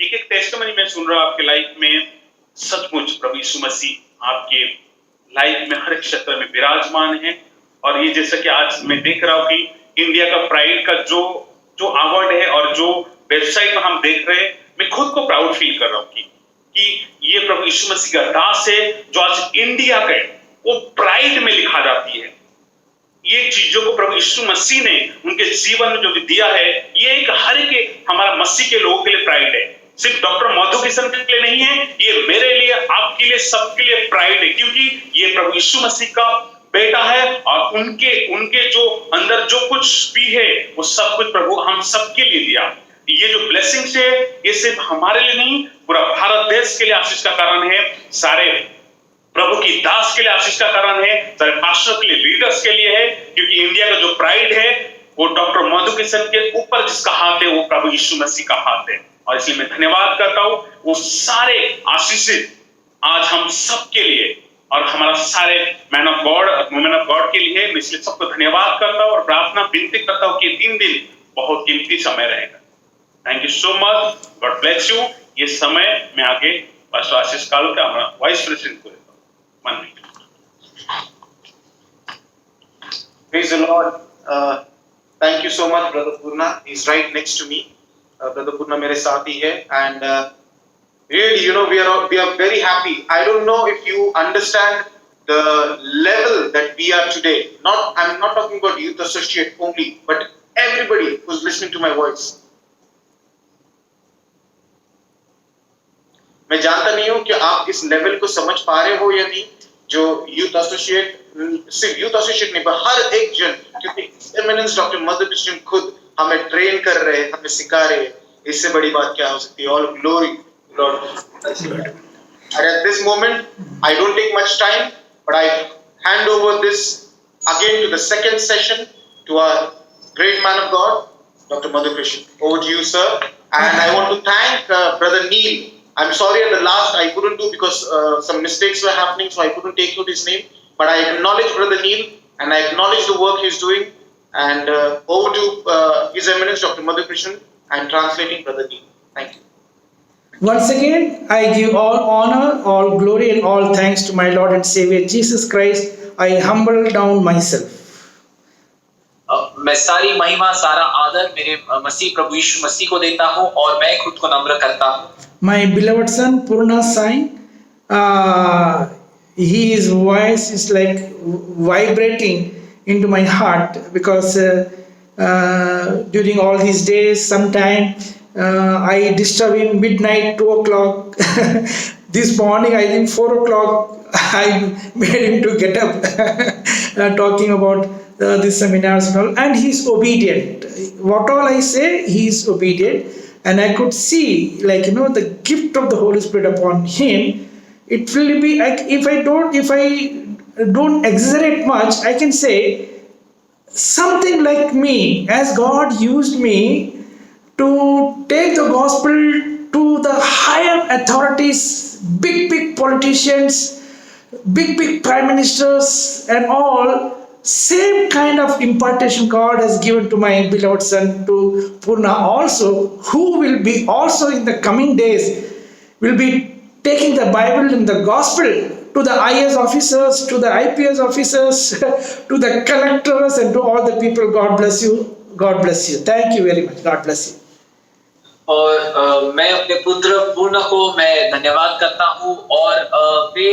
एक एक टेस्टमनी मैं सुन रहा हूं आपके लाइफ में। सचमुच प्रभु यीशु मसीह आपके लाइफ में हर एक क्षेत्र में विराजमान है। और ये जैसा कि आज मैं देख रहा हूं कि इंडिया का प्राइड का जो जो अवार्ड है और जो वेबसाइट पर हम देख रहे हैं, मैं खुद को प्राउड फील कर रहा हूं कि ये प्रभु यीशु मसीह का दास है जो आज इंडिया के वो प्राइड में लिखा जाती है। ये चीजों को प्रभु यीशु मसीह ने उनके जीवन में जो भी दिया है, ये एक हर एक हमारा मसीह के लोगों के लिए प्राइड है। सिर्फ डॉक्टर मधु किशन के लिए नहीं है, ये मेरे लिए, आपके लिए, सबके लिए प्राइड है, क्योंकि ये प्रभु यीशु मसीह का बेटा है और उनके जो अंदर जो कुछ भी है वो सब कुछ प्रभु हम सबके लिए दिया। ये जो ब्लेसिंग्स है ये सिर्फ हमारे लिए नहीं, पूरा भारत देश के लिए आशीष का कारण है, सारे प्रभु की दास के लिए आशीष का कारण है, सारे पास्टर के लिए, लीडर्स के लिए है, क्योंकि इंडिया का जो प्राइड है वो डॉक्टर मधु किशन के ऊपर जिसका हाथ है वो प्रभु यीशु मसीह का हाथ है। और इसलिए मैं धन्यवाद करता हूं वो सारे आशीषित आज हम सबके लिए और हमारा सारे man of God women of God के लिए मैं इसलिए सबको धन्यवाद करता हूं और प्रार्थना विनती करता हूं कि 3 दिन बहुत कीमती समय रहेगा। Thank you so much, God bless you. ये समय मैं आगे पास्टर आशीष कालू का हमारा वाइस प्रेसिडेंट को देता हूं। 1 minute. Praise the Lord. Thank you so much, Brother Purna. He's right next to me. Brother Purna मेरे साथ ही है, and really, you know, we are very happy. I don't know if you understand the level that we are today. I'm not talking about youth associate only, but everybody who's listening to my voice. मैं जानता नहीं हूं कि आप इस level को समझ पा रहे हो या नहीं, जो यूथ एसोसिएट, सिर्फ यूथ एसोसिएट नहीं पर हर एक जन, क्योंकि एमिनेंस डॉक्टर मधु किशन खुद हमें ट्रेन कर रहे हैं, हमें सिखा रहे हैं। इससे बड़ी बात क्या हो सकती है? All glory Lord. And at this moment, I don't take much time, but I hand over this again to the second session to our great man of God, Dr. Madhu Krishan. Over to you, sir. And I want to thank Brother Neil. I'm sorry at the last I couldn't do because some mistakes were happening, so I couldn't take out his name. But I acknowledge Brother Neil and I acknowledge the work he's doing. And over to His Eminence Dr. Madhu Krishan. I'm translating Brother Neil. Thank you. Once again, I give all honor, all glory and all thanks to my Lord and Savior Jesus Christ. I humble down myself. मैं सारी महिमा, सारा आदर मेरे मसीह प्रभु यीशु मसीह को देता हूँ और मैं खुद को नम्र करता हूँ। My beloved son Purna Sai, his voice is like vibrating into my heart because during all these days, sometime I disturb him midnight, 2 o'clock. This morning, I think 4 o'clock, I made him to get up talking about these seminars and all, and he's obedient. What all I say, he's obedient. And I could see, like, you know, the gift of the Holy Spirit upon him. It will be like, if I don't exaggerate much, I can say something like me, as God used me to take the gospel to the higher authorities, big politicians, big prime ministers and all. Same kind of impartation God has given to my beloved son, to Purna also, who will be also in the coming days, will be taking the Bible and the gospel to the IAS officers, to the IPS officers, to the collectors and to all the people. God bless you. God bless you. Thank you very much. God bless you. और मैं अपने पुत्र पूर्ण को मैं धन्यवाद करता हूँ और वे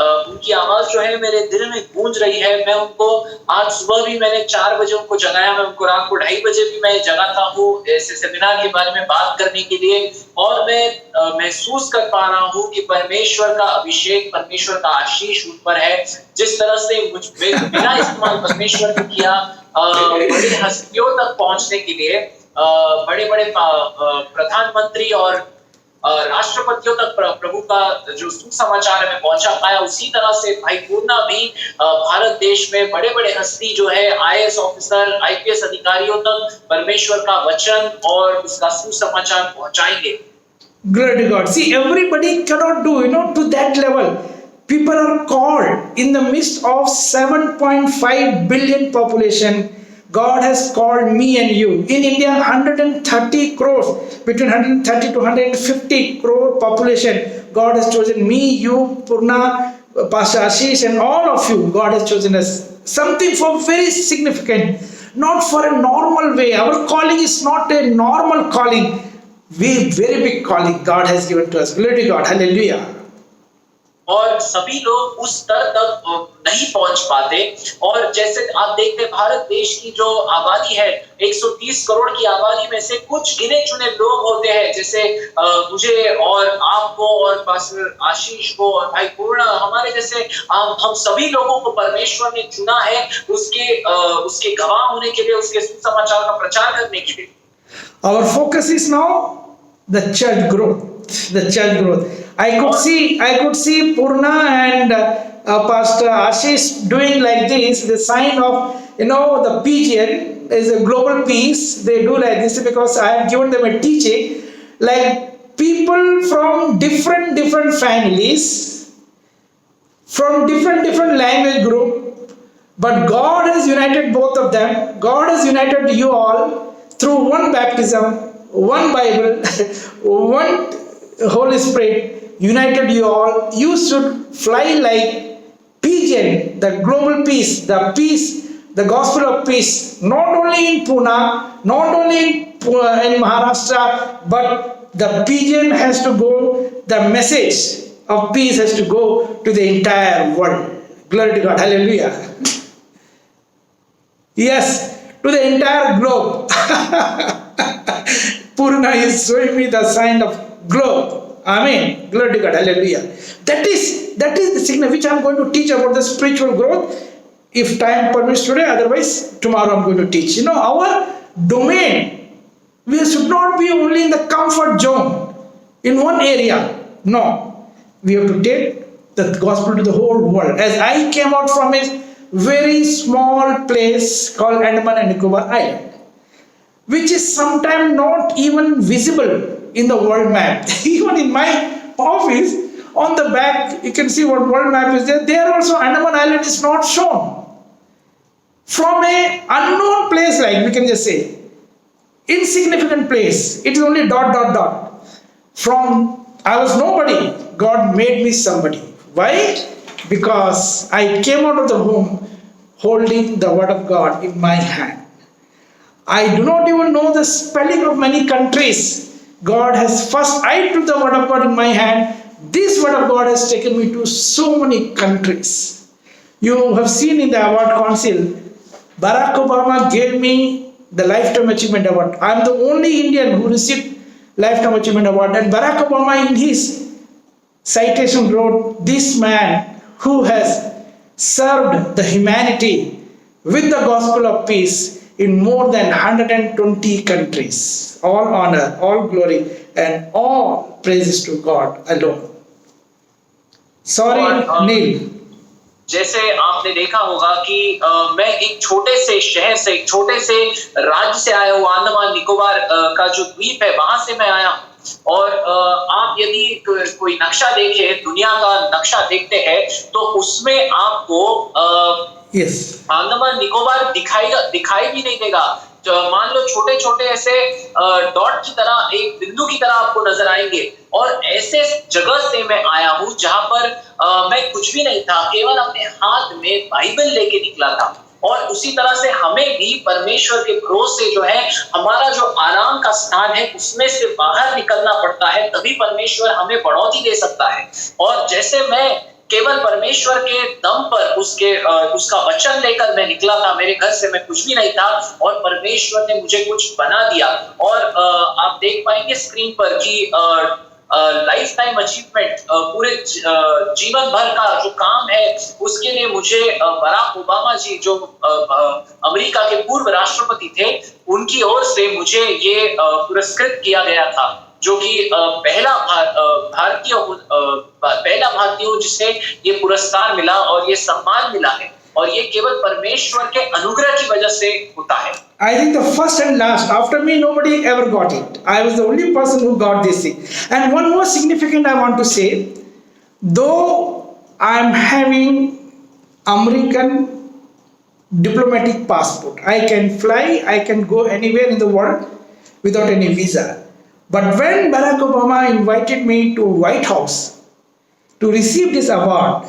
उनकी आवाज जो है मेरे दिल में गूंज रही है। मैं उनको आज सुबह भी मैंने 4 बजे उनको जगाया, मैं उनको रात को 2:30 बजे भी मैं जगाता हूँ ऐसे सेमिनार के बारे में बात करने के लिए। और मैं महसूस कर पा रहा हूँ कि परमेश्वर का अभिषेक, परमेश्वर का आशीष उन पर है। जिस तरह से मुझ मेरा इस्तेमाल परमेश्वर ने किया बड़ी हस्तियों तक पहुंचने के लिए, बड़े प्रधानमंत्री और राष्ट्रपतियों तक प्रभु का जो सुसमाचार में पहुंचा पाया, उसी तरह से भाई पूर्णा भी भारत देश में बड़े हस्ती जो है आईएएस ऑफिसर, आईपीएस अधिकारियों तक परमेश्वर का वचन और उसका सुसमाचार पहुंचाएंगे। Glory to God. See, everybody cannot do, to that level. People are called in the midst of 7.5 billion population. God has called me and you. In India, 130 crores, between 130 to 150 crore population, God has chosen me, you, Purna, Pastor Ashish, and all of you. God has chosen us. Something for very significant, not for a normal way. Our calling is not a normal calling. Very big calling God has given to us. Glory to God. Hallelujah. और सभी लोग उस स्तर तक नहीं पहुंच पाते। और जैसे आप देखते हैं भारत देश की जो आबादी है 130 करोड़ की आबादी में से कुछ गिने चुने लोग होते हैं, जैसे मुझे और आपको और पास्टर आशीष को और भाई पूर्ण, हमारे जैसे हम सभी लोगों को परमेश्वर ने चुना है उसके गवाह होने के लिए, उसके सुसमाचार का प्रचार करने के लिए। Our focus is now the church growth. The church growth. I could see Purna and Pastor Ashish doing like this. The sign of the PGN is a global peace. They do like this because I have given them a teaching. Like people from different families, from different language group, but God has united both of them. God has united you all through one baptism, one Bible, one Holy Spirit. United you all. You should fly like pigeon, the global peace, the gospel of peace, not only in Pune, not only in Maharashtra, but the pigeon has to go, the message of peace has to go to the entire world. Glory to God. Hallelujah. Yes, to the entire globe. Purna is showing me the sign of globe. Amen. Glory to God. Hallelujah. That is the signal which I am going to teach about the spiritual growth. If time permits today, otherwise tomorrow I am going to teach. Our domain, we should not be only in the comfort zone in one area. No. We have to take the gospel to the whole world. As I came out from a very small place called Andaman and Nicobar Island, which is sometimes not even visible in the world map. Even in my office, on the back, you can see what world map is there. There also Andaman Island is not shown. From a unknown place, like we can just say, insignificant place, it is only ... From I was nobody, God made me somebody. Why? Because I came out of the womb holding the word of God in my hand. I do not even know the spelling of many countries. I took the word of God in my hand. This word of God has taken me to so many countries. You have seen in the award council, Barack Obama gave me the Lifetime Achievement Award. I am the only Indian who received Lifetime Achievement Award. And Barack Obama in his citation wrote, this man who has served the humanity with the gospel of peace in more than 120 countries. All honor, all glory, and all praises to God alone. Sorry, Neil. जैसे आपने देखा होगा कि मैं एक छोटे से शहर से, एक छोटे से राज्य से आया हूँ, अंडमान निकोबार का जो द्वीप है वहां से मैं आया। और आप यदि कोई नक्शा देखे, दुनिया का नक्शा देखते हैं, तो उसमें आपको अंडमान निकोबार दिखाई भी नहीं देगा। मान लो छोटे छोटे ऐसे डॉट की तरह, एक बिंदु की तरह आपको नजर आएंगे। और ऐसे जगह से मैं आया हूँ जहां पर मैं कुछ भी नहीं था, केवल अपने हाथ में बाइबल लेके निकला था। और उसी तरह से हमें भी परमेश्वर के भरोसे जो है, हमारा जो आराम का स्थान है उसमें से बाहर निकलना पड़ता है, तभी परमेश्वर हमें बढ़ोतरी दे सकता है। और जैसे मैं केवल परमेश्वर के दम पर उसका वचन लेकर मैं निकला था, मेरे घर से मैं कुछ भी नहीं था और परमेश्वर ने मुझे कुछ बना दिया। और आप देख पाएंगे स्क्रीन पर कि लाइफ टाइम अचीवमेंट, पूरे जीवन भर का जो काम है उसके लिए मुझे बराक ओबामा जी जो अमेरिका के पूर्व राष्ट्रपति थे, उनकी ओर से मुझे ये पुरस्कृत किया गया था, जो कि पहला भारतीय हूँ जिसे ये पुरस्कार मिला और ये सम्मान मिला है। और ये केवल परमेश्वर के अनुग्रह की वजह से होता है। I think the first and last, after me nobody ever got it. I was the only person who got this thing. And one more significant I want to say, though I am having American diplomatic passport. I can fly, I can go anywhere in the world without any visa. But when Barack Obama invited me to White House to receive this award,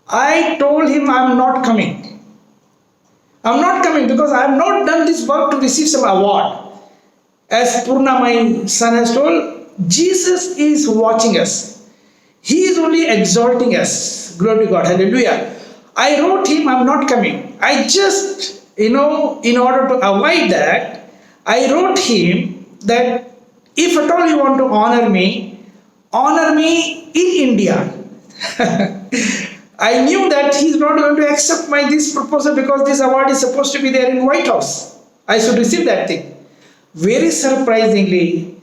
I told him I'm not coming. I'm not coming because I have not done this work to receive some award. As Purna, my son, has told, Jesus is watching us. He is only exalting us. Glory to God. Hallelujah. I wrote him, I'm not coming. I just, in order to avoid that, I wrote him that if at all you want to honor me in India. I knew that he's not going to accept this proposal because this award is supposed to be there in White House. I should receive that thing. Very surprisingly,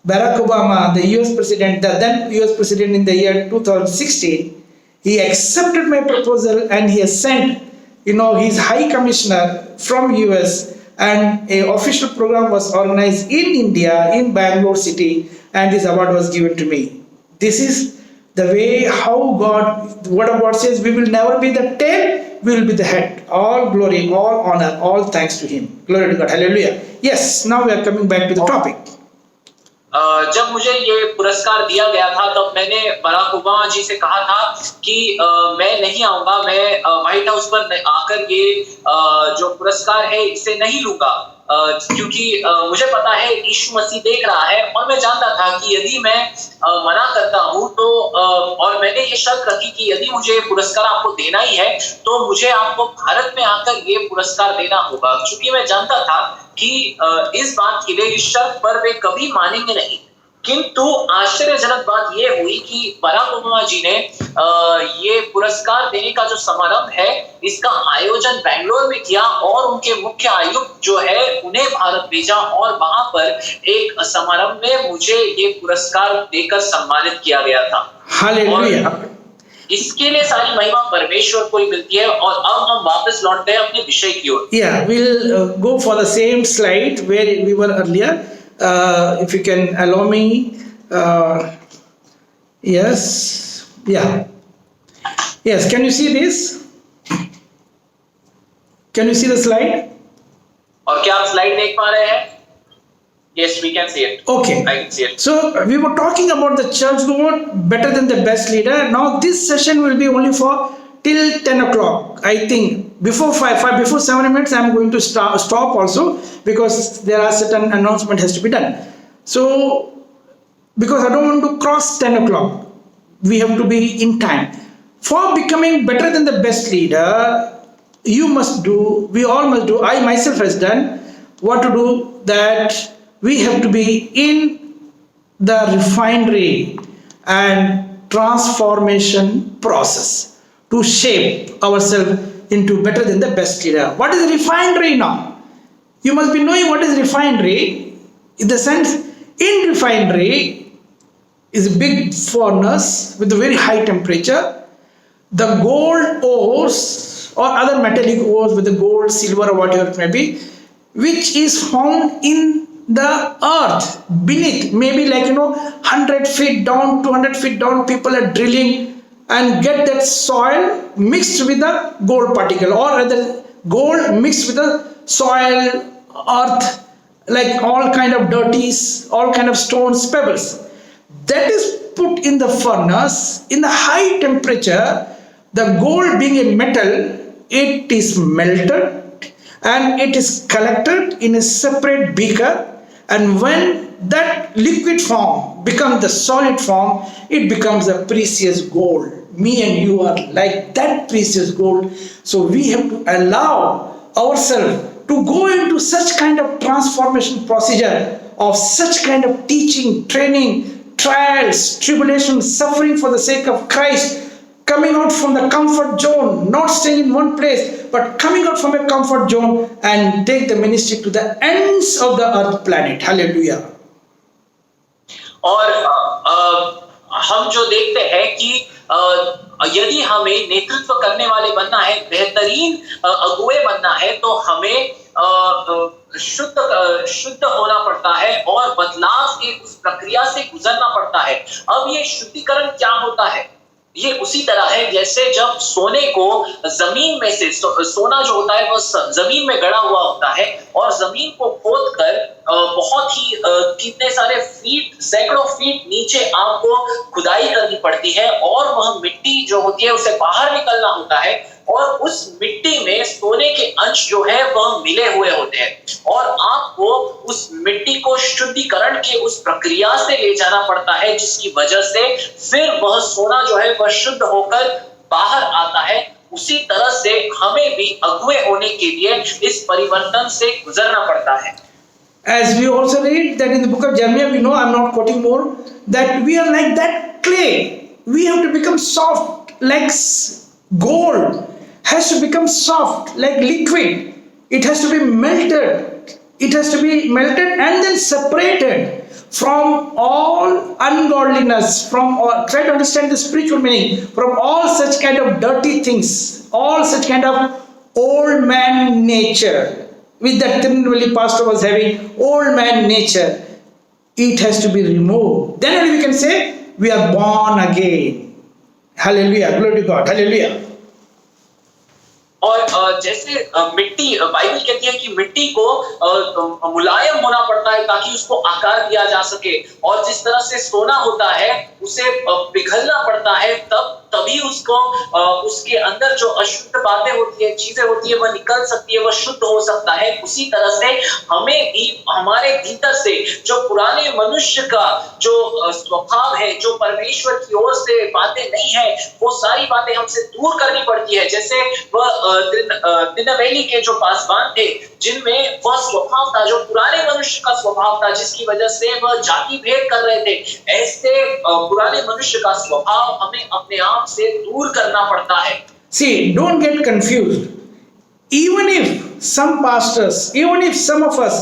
Barack Obama, the US President, the then US President in the year 2016, he accepted my proposal and he has sent, his High Commissioner from US, and an official program was organized in India, in Bangalore city, and this award was given to me. This is the way how what God says, we will never be the tail, we will be the head. All glory, all honor, all thanks to Him. Glory to God. Hallelujah. Yes, now we are coming back to the topic. जब मुझे ये पुरस्कार दिया गया था तब मैंने Barack Obama जी से कहा था कि मैं नहीं आऊंगा, मैं व्हाइट हाउस पर आकर ये जो पुरस्कार है इसे नहीं लूंगा, क्योंकि मुझे पता है यीशु मसीह देख रहा है और मैं जानता था कि यदि मैं मना करता हूं तो और मैंने ये शर्त रखी कि यदि मुझे ये पुरस्कार आपको देना ही है तो मुझे आपको भारत में आकर ये पुरस्कार देना होगा, क्योंकि मैं जानता था कि इस बात के लिए इस शर्त पर वे कभी मानेंगे नहीं। किंतु आश्चर्यजनक बात यह हुई कि बराक ओबामा जी ने ये पुरस्कार देने का जो समारंभ है इसका आयोजन बेंगलोर में किया और उनके मुख्य आयुक्त जो है उन्हें भारत भेजा और वहां पर एक समारंभ में मुझे ये पुरस्कार देकर सम्मानित किया गया था। हालेलुया। इसके लिए सारी महिमा परमेश्वर को ही मिलती है। और अब हम वापस लौटते हैं अपने विषय की ओर। Yeah, we'll go for the same slide where we were earlier. If you can allow me, yes, yeah, yes. Can you see this? Can you see the slide? और क्या आप स्लाइड देख पा रहे हैं? Yes, we can see it. Okay. I can see it. So we were talking about the church growth better than the best leader. Now this session will be only for till 10 o'clock. I think before 7 minutes I am going to stop also because there are certain announcement has to be done. So because I don't want to cross 10 o'clock, we have to be in time. For becoming better than the best leader, you must do, we all must do, I myself has done what to do, that we have to be in the refinery and transformation process to shape ourselves into better than the best leader. What is refinery now? You must be knowing what is refinery. In the sense, in refinery is a big furnace with a very high temperature. The gold ores or other metallic ores with the gold, silver or whatever it may be, which is found in the earth beneath, maybe 100 feet down, 200 feet down, people are drilling and get that soil mixed with the gold particle, or rather gold mixed with the soil, earth, like all kind of dirties, all kind of stones, pebbles. That is put in the furnace in the high temperature. The gold being a metal, it is melted and it is collected in a separate beaker, and when that liquid form becomes the solid form, it becomes a precious gold. Me and you are like that precious gold. So we have to allow ourselves to go into such kind of transformation procedure of such kind of teaching, training, trials, tribulations, suffering for the sake of Christ, coming out from the comfort zone, not staying in one place, but coming out from a comfort zone and take the ministry to the ends of the earth planet. Hallelujah. और हम जो देखते हैं कि यदि हमें नेतृत्व करने वाले बनना है, बेहतरीन अगुवे बनना है, तो हमें शुद्ध होना पड़ता है और बदलाव की उस प्रक्रिया से गुजरना पड़ता है। अब ये शुद्धिकरण क्या होता है? ये उसी तरह है जैसे जब सोने को जमीन में से सोना जो होता है वो जमीन में गड़ा हुआ होता है और जमीन को खोद कर बहुत ही कितने सारे फीट सैकड़ों फीट नीचे आपको खुदाई करनी पड़ती है और वह मिट्टी जो होती है उसे बाहर निकलना होता है और उस मिट्टी में सोने के अंश जो है वह मिले हुए होते हैं और आपको उस मिट्टी को शुद्धिकरण के उस प्रक्रिया से ले जाना पड़ता है जिसकी वजह से फिर वह सोना जो है वह शुद्ध होकर बाहर आता है। उसी तरह से हमें भी अगुए होने के लिए इस परिवर्तन से गुजरना पड़ता है। As we also read that in the book of Jeremiah, we know, I'm not quoting more, that we are like that clay. We have to become soft like gold, has to become soft like liquid. It has to be melted. It has to be melted and then separated from all ungodliness, from all, try to understand the spiritual meaning, from all such kind of dirty things, all such kind of old man nature. With that Tirunelveli pastor was having old man nature, it has to be removed. Then only we can say we are born again. Hallelujah, glory to God, hallelujah. और जैसे मिट्टी, Bible कहती है कि मिट्टी को मुलायम होना पड़ता है ताकि उसको आकार दिया जा सके और जिस तरह से सोना होता है उसे पिघलना पड़ता है तभी उसको उसके अंदर जो अशुद्ध बातें होती है, चीजें होती है, वह निकल सकती है, वह शुद्ध हो सकता है। उसी तरह से हमें भी हमारे भीतर से जो पुराने मनुष्य का जो स्वभाव है, जो परमेश्वर की ओर से बातें नहीं है, वो सारी बातें हमसे दूर करनी पड़ती है। जैसे वह तिरुनेलवेली के जो पासवान थे जिनमें वह स्वभाव था, जो पुराने मनुष्य का स्वभाव था, जिसकी वजह से वह जाति भेद कर रहे थे, ऐसे पुराने मनुष्य का स्वभाव हमें अपने आप से दूर करना पड़ता है। See, don't get confused. Even if some pastors, even if some of us,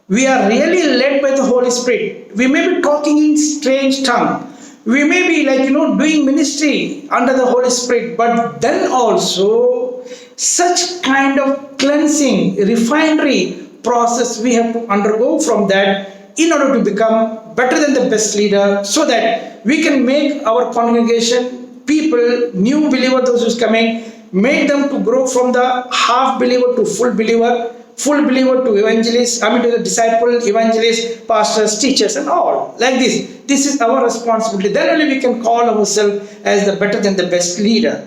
we are really led by the Holy Spirit, we may be talking in strange tongue, we may be doing ministry under the Holy Spirit, but then also such kind of cleansing, refinery process we have to undergo from that in order to become better than the best leader, so that we can make our congregation, people, new believer, those who's coming, make them to grow from the half believer to full believer to evangelist, to the disciple, evangelist, pastors, teachers and all. Like this. This is our responsibility. Then only we can call ourselves as the better than the best leader.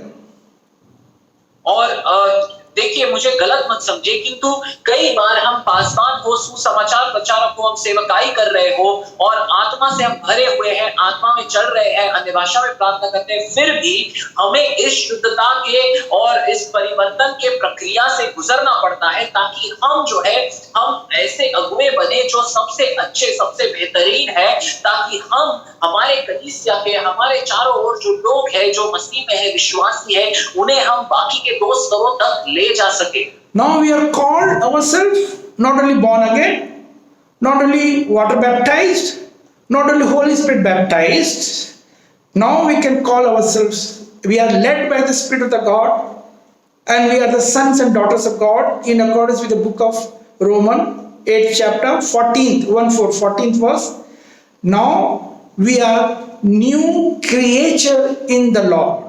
और देखिए, मुझे गलत मत समझे, किंतु कई बार हम पासवान हो, सुसमाचार प्रचारक हो, हम सेवकाई कर रहे हो और आत्मा से हम भरे हुए हैं, आत्मा में चल रहे हैं, अन्य भाषा में प्रार्थना करते हैं, फिर भी हमें इस शुद्धता के और इस परिवर्तन के प्रक्रिया से गुजरना पड़ता है ताकि हम जो है हम ऐसे अगुवे बने जो सबसे अच्छे, सबसे बेहतरीन है, ताकि हम हमारे कलीसिया के, हमारे चारों ओर जो लोग हैं, जो मसीह में है, विश्वासी है, उन्हें हम बाकी के 2 स्तरों तक ले जा सके। Now we are called ourselves not only born again, not only water baptized, not only Holy Spirit baptized. Now we can call ourselves, we are led by the Spirit of the God, and we are the sons and daughters of God in accordance with the book of Romans 8th chapter 14th verse. Now we are new creature in the Lord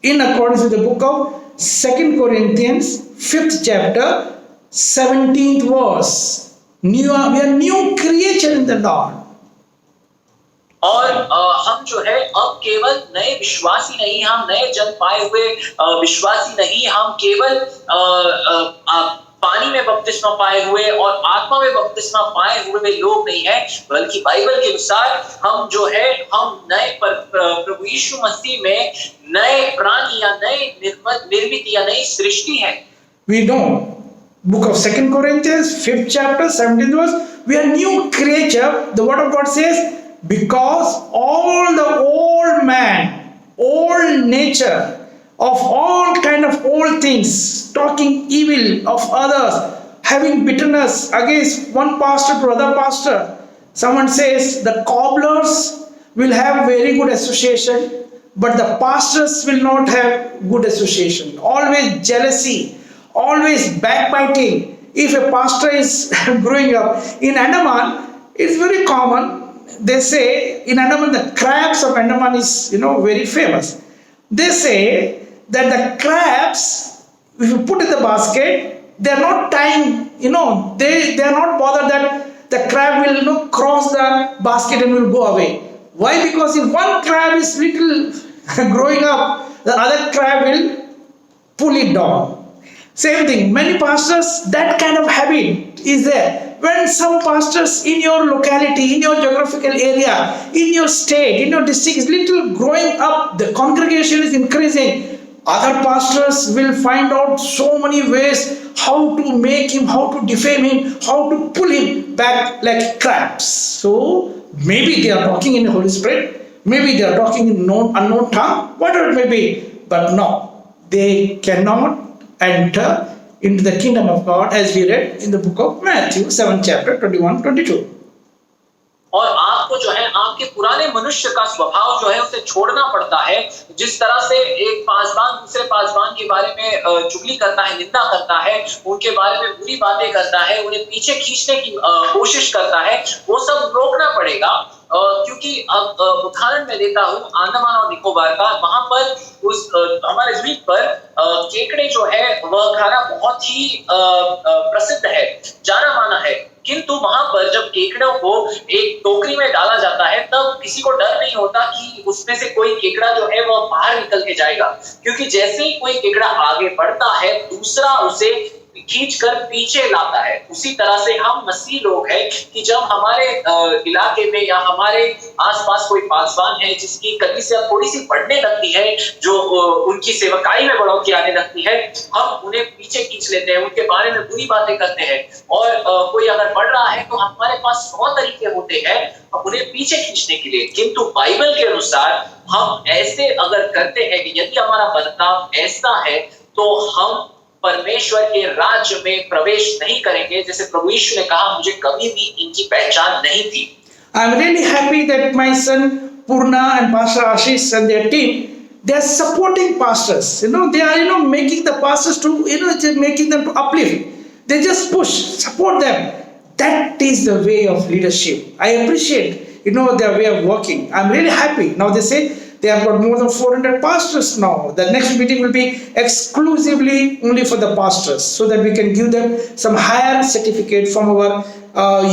in accordance with the book of 2 Corinthians 5th chapter 17th verse. We are new creature in the Lord. और हम जो है अब केवल नए विश्वासी नहीं, हम नए जन्म पाए हुए विश्वासी नहीं, हम केवल पानी में बपतिस्मा पाए हुए और आत्मा में बपतिस्मा पाए हुए लोग नहीं है, बल्कि बाइबल के अनुसार हम जो है हम नए प्रभु यीशु मसीह में नए प्राणी या नए निर्मित या नई सृष्टि है। We know book of 2 Corinthians 5th chapter 17th verse, we are new creature. The word of God says, because all the old man, old nature of all kind of old things, talking evil of others, having bitterness against one pastor to other pastor. Someone says the cobblers will have very good association, but the pastors will not have good association. Always jealousy, always backbiting. If a pastor is growing up in Andaman, it's very common. They say in Andaman, the crabs of Andaman is very famous. They say that the crabs, if you put in the basket, they are not tying, they are not bothered that the crab will cross the basket and will go away. Why? Because if one crab is little growing up, the other crab will pull it down. Same thing, many pastors, that kind of habit is there. When some pastors in your locality, in your geographical area, in your state, in your district is little growing up, the congregation is increasing, other pastors will find out so many ways how to make him, how to defame him, how to pull him back like crabs. So maybe they are talking in the Holy Spirit, maybe they are talking in unknown tongue, whatever it may be, but no, they cannot enter into the kingdom of God, as we read in the book of Matthew 7 chapter 21-22. और आपको जो है आपके पुराने मनुष्य का स्वभाव जो है उसे छोड़ना पड़ता है। जिस तरह से एक पासबान दूसरे पासबान के बारे में चुगली करता है, निंदा करता है, उनके बारे में बुरी बातें करता है, उन्हें पीछे खींचने की कोशिश करता है, वो सब रोकना पड़ेगा। क्योंकि अब उदाहरण मैं देता हूँ अंडमान और निकोबार का, वहां पर उस हमारे द्वीप पर केकड़े जो है वह खाना बहुत ही प्रसिद्ध है, जाना माना है। किंतु वहां पर जब केकड़ों को एक टोकरी में डाला जाता है तब किसी को डर नहीं होता कि उसमें से कोई केकड़ा जो है वह बाहर निकल के जाएगा, क्योंकि जैसे ही कोई केकड़ा आगे बढ़ता है दूसरा उसे खींचकर पीछे लाता है। उसी तरह से हम मसीह लोग हैं कि जब हमारे इलाके में या हमारे आसपास कोई पासवान है जिसकी कलीसिया थोड़ी सी बढ़ने लगती है, जो उनकी सेवकाई में बढ़ोतरी आने लगती है, हम उन्हें पीछे खींच लेते हैं, उनके बारे में बुरी बातें करते हैं। और कोई अगर बढ़ रहा है तो हमारे पास 100 तरीके होते हैं उन्हें पीछे खींचने के लिए। किंतु बाइबल के अनुसार हम ऐसे अगर करते हैं कि यदि हमारा बर्ताव ऐसा है तो हम परमेश्वर के राज्य में प्रवेश नहीं करेंगे। जैसे प्रभु यीशु ने कहा, मुझे कभी भी इनकी पहचान नहीं थी। I am really happy that my son Purna and Pastor Ashish and their team, they are supporting pastors. They are making the pastors to making them to uplift. They just push, support them. That is the way of leadership. I appreciate their way of working. I am really happy. Now they say they have got more than 400 pastors now. The next meeting will be exclusively only for the pastors, so that we can give them some higher certificate from our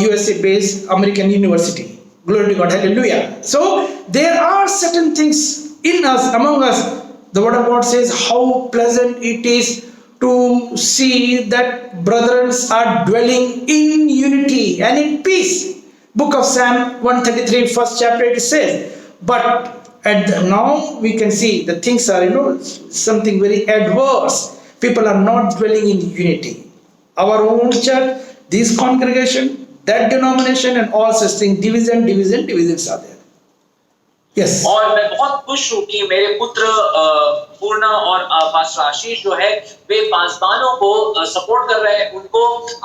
USA-based American university. Glory to God, hallelujah. So there are certain things in us, among us. The word of God says how pleasant it is to see that brethren are dwelling in unity and in peace. Book of Psalm 133, first chapter, it says, but now we can see the things are something very adverse. People are not dwelling in unity. Our own church, this congregation, that denomination, and all such things, divisions are there. Yes. और मैं बहुत खुश हूँ कि मेरे पुत्र पूर्णा और pastor आशीष जो है वे पासबानों को सपोर्ट कर रहे हैं, उनको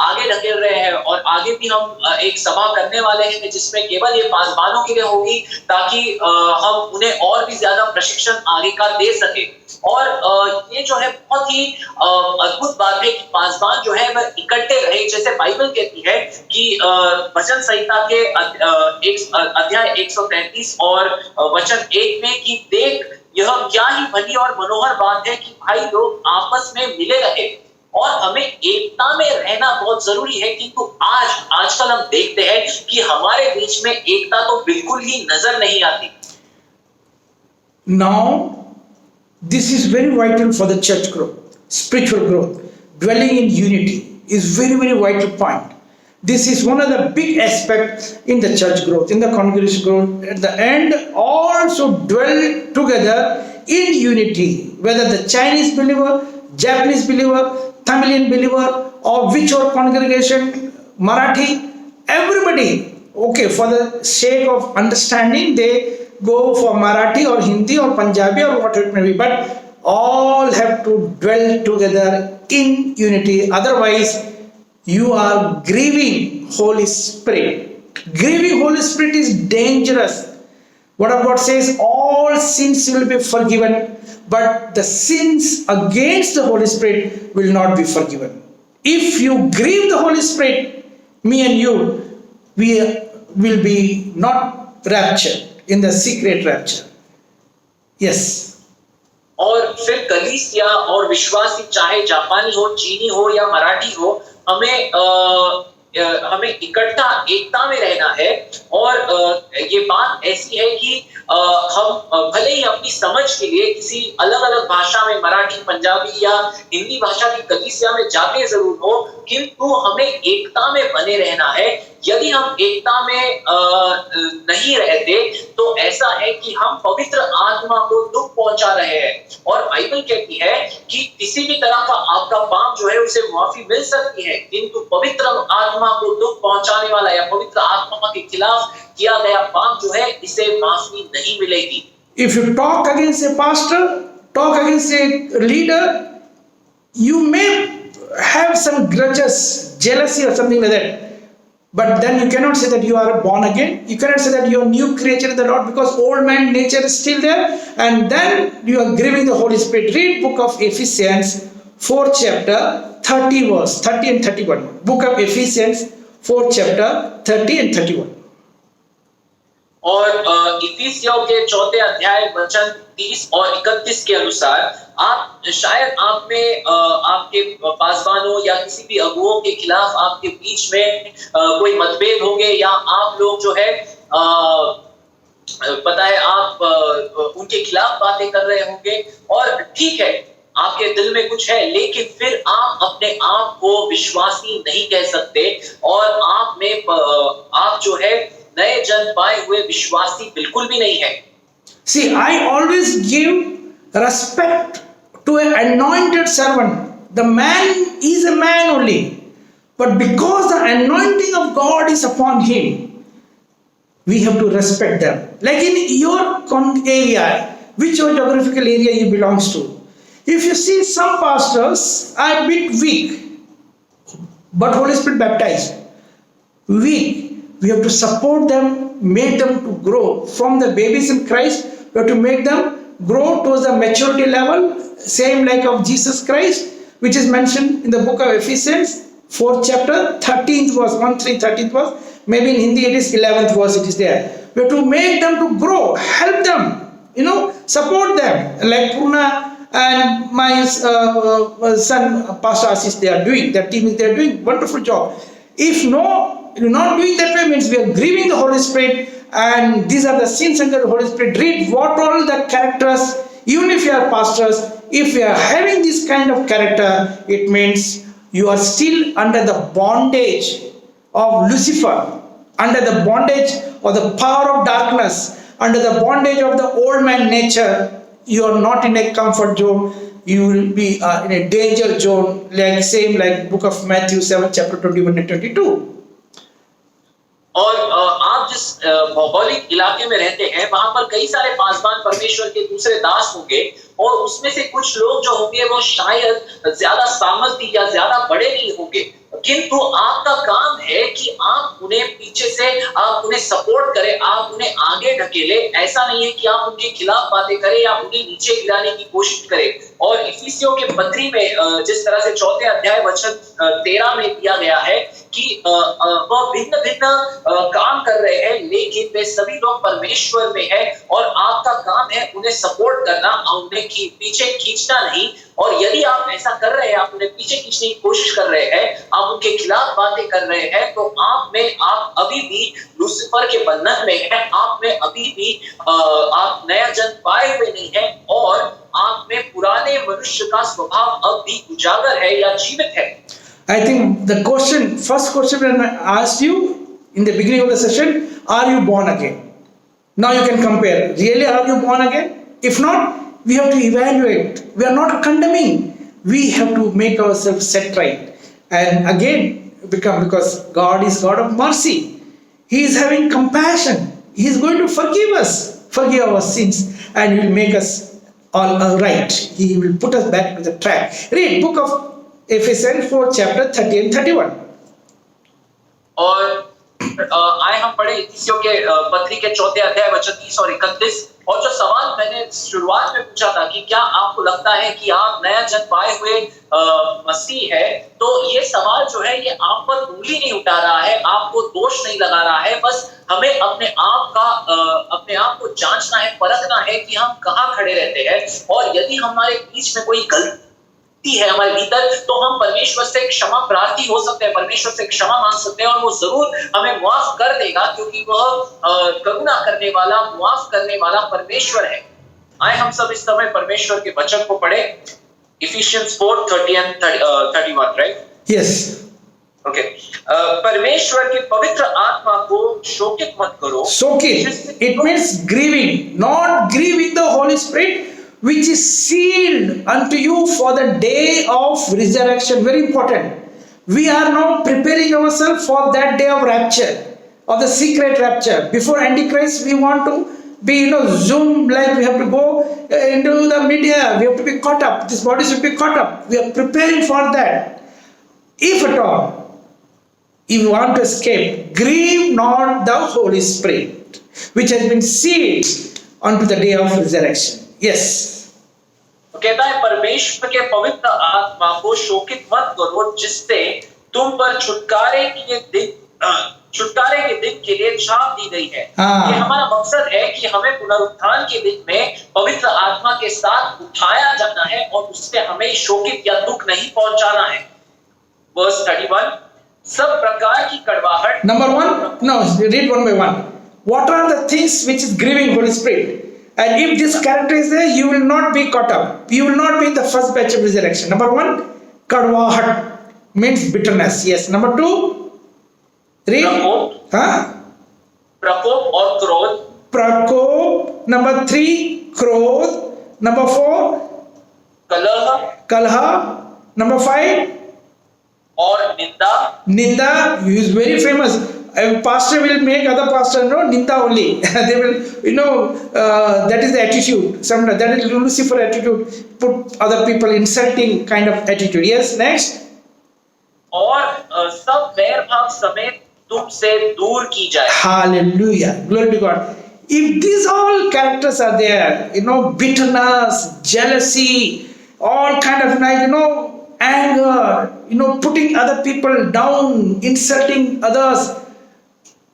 आगे धकेल रहे हैं। और आगे भी हम एक सभा करने वाले हैं जिसमें केवल ये पासबानों के लिए होगी, ताकि हम उन्हें और भी ज्यादा प्रशिक्षण आगे का दे सके। और ये जो है बहुत ही अद्भुत बात है कि पासबान जो है वह इकट्ठे रहे। जैसे बाइबल कहती है कि वचन संहिता के अध्याय 133 और वचन 1 में कि देख यह क्या ही भली और मनोहर बात है कि भाई लोग आपस में मिले रहे। और हमें एकता में रहना बहुत जरूरी है, किंतु आजकल हम देखते हैं कि हमारे बीच में एकता तो बिल्कुल ही नजर नहीं आती। Now this is very vital for the church growth, spiritual growth. Dwelling in unity is very, very vital point. This is one of the big aspects in the church growth, in the congregation growth. At the end, also dwell together in unity, whether the Chinese believer, Japanese believer, Tamilian believer, or whichever congregation, Marathi, everybody, okay, for the sake of understanding, they go for Marathi or Hindi or Punjabi or whatever it may be, but all have to dwell together in unity. Otherwise, you are grieving Holy Spirit. Grieving Holy Spirit is dangerous. Word of God says all sins will be forgiven, but the sins against the Holy Spirit will not be forgiven. If you grieve the Holy Spirit, me and you, we will be not raptured in the secret rapture. Yes. और फिर कलीसिया और विश्वासी चाहे जापानी हो, चीनी हो या मराठी हो, हमें इकट्ठा एकता में रहना है। और ये बात ऐसी है कि हम भले ही अपनी समझ के लिए किसी अलग अलग भाषा में, मराठी, पंजाबी या हिंदी भाषा की कलीसिया में जाते जरूर हो, किंतु हमें एकता में बने रहना है। यदि हम एकता में नहीं रहते तो ऐसा है कि हम पवित्र आत्मा को दुख पहुंचा रहे हैं। और बाइबल कहती है कि किसी भी तरह का आपका पाप जो है उसे माफी मिल सकती है, किंतु पवित्र आत्मा को दुख पहुंचाने वाला या पवित्र आत्मा के खिलाफ किया गया पाप जो है, इसे माफी नहीं मिलेगी। If you talk against a pastor, talk against a leader, you may have some grudges, jealousy or something like that. But then you cannot say that you are born again. You cannot say that you are new creature in the Lord, because old man nature is still there. And then you are grieving the Holy Spirit. Read book of Ephesians 4th chapter 30 verse 30 and 31. Book of Ephesians 4th chapter 30 and 31. और इफिसियों के 4 अध्याय वचन 30 और 31 के अनुसार आप शायद आप में आपके पासवानों या किसी भी अगुओं के खिलाफ आपके बीच में कोई मतभेद होंगे, या आप लोग जो है पता है आप उनके खिलाफ बातें कर रहे होंगे, और ठीक है आपके दिल में कुछ है, लेकिन फिर आप अपने आप को विश्वासी नहीं कह सकते, और आप जो है नए जन्म पाए हुए विश्वासी बिल्कुल भी नहीं है। See, I always give respect to an anointed servant. The man is a man only, but because the anointing of God is upon him, we have to respect them. Like in your area, which geographical area you belongs to, if you see some pastors are a bit weak, but Holy Spirit baptized, weak, we have to support them, make them to grow from the babies in Christ. We have to make them grow towards the maturity level, same like of Jesus Christ, which is mentioned in the book of Ephesians 4th chapter 13th verse 13th verse. Maybe in Hindi it is 11th verse, it is there. We have to make them to grow, help them, support them, like Purna and my son Pastor Ashish, they are doing, their team is, they are doing wonderful job. If you're not doing that way, means we are grieving the Holy Spirit, and these are the sins under the Holy Spirit. Read what all the characters, even if you are pastors, if you are having this kind of character, it means you are still under the bondage of Lucifer, under the bondage of the power of darkness, under the bondage of the old man nature. You are not in a comfort zone, you will be in a danger zone, like same like book of Matthew 7 chapter 21 and 22. और आप जिस भौगोलिक इलाके में रहते हैं वहां पर कई सारे पासवान परमेश्वर के दूसरे दास होंगे, और उसमें से कुछ लोग जो होंगे वो शायद ज्यादा सामर्थी या ज्यादा बड़े नहीं होंगे, किंतु आपका काम है कि आप उन्हें पीछे से आप उन्हें सपोर्ट करें, आप उन्हें आगे ढकेले। ऐसा नहीं है कि आप उनके खिलाफ बातें करें या उन्हें नीचे गिराने की कोशिश करें। और इफिसियों के पत्री में जिस तरह से 4थे अध्याय वचन 13 में दिया गया है कि वह भिन्न भिन्न काम कर रहे हैं, लेकिन वे सभी लोग परमेश्वर में है, और आपका काम है उन्हें सपोर्ट करना, उन्हें पीछे खींचना नहीं। और यदि आप ऐसा कर रहे हैं, आप उन्हें पीछे खींचने की कोशिश कर रहे हैं, आप उनके खिलाफ बातें कर रहे हैं, तो आप अभी भी लूसीफर के बंधन में हैं, आप में अभी भी आप नया जन्म पाए हुए नहीं हैं, और आप में पुराने मनुष्य का स्वभाव अब भी उजागर है या जीवित है। I think the first question when I asked you in the beginning of the session, are you born again? Now you can compare. Really, are you born again? If not, we have to evaluate. We are not condemning. We have to make ourselves set right. And again, because God is God of mercy. He is having compassion. He is going to forgive our sins, and He will make us all right. He will put us back to the track. Read book of Ephesians 4 chapter 30 and 31. और आए हम पढ़े इफिसियों के पत्री के 4 अध्याय वचन 30 और 31, और जो सवाल मैंने शुरुआत में पूछा था कि क्या आपको लगता है कि आप नया जन्म पाए हुए मसीह है, तो ये सवाल जो है ये आप पर उंगली नहीं उठा रहा है, आपको दोष नहीं लगा रहा है, बस हमें अपने आप को जांचना है, परखना है कि हम कहाँ खड़े रहते हैं, और यदि हमारे बीच में कोई गलती है हमारे भीतर, तो हम परमेश्वर से क्षमा प्रार्थी हो सकते हैं, परमेश्वर से क्षमा मांग सकते हैं, और वो जरूर हमें माफ कर देगा, क्योंकि वह करुणा करने वाला, माफ करने वाला परमेश्वर है। आए हम सब इस समय परमेश्वर के वचन को पढ़े, efficiency 4:30 and 31, right? Yes. Okay. परमेश्वर के पवित्र आत्मा को शोकित मत करो। Soak it. It means grieving, not grieving the Holy Spirit, which is sealed unto you for the day of resurrection. Very important. We are now preparing ourselves for that day of rapture, of the secret rapture. Before Antichrist, we want to be, Zoom, like we have to go into the media. We have to be caught up. This body should be caught up. We are preparing for that. If at all, if you want to escape, grieve not the Holy Spirit, which has been sealed unto the day of resurrection. Yes. तो कहता है परमेश्वर के पवित्र आत्मा को शोकित मत करो, जिससे तुम पर छुटकारे के दिन के लिए छाप दी गई है। ये हमारा मकसद है कि हमें पुनरुत्थान के दिन में पवित्र आत्मा के साथ उठाया जाना है, और उससे हमें शोकित या दुख नहीं पहुंचाना है। वर्स 31, सब प्रकार की कड़वाहट। Number 1, no, read one by one. What are the things which is grieving Holy Spirit? And if this character is there, you will not be caught up. You will not be in the first batch of resurrection. Number 1, kadwahat means bitterness. Yes. Number 2, read. प्रकोप और क्रोध। Prakop. Number 3, krodh. Number 4, kalha. Number 5, और Ninda is very famous. A pastor will make other pastor Ninda only. They will, that is the attitude. That is Lucifer attitude. Put other people insulting kind of attitude. Yes, next. और सब वैर भाव समेत तुमसे दूर की जाए। Hallelujah. Glory to God. If these all characters are there, bitterness, jealousy, all kind of anger, putting other people down, insulting others.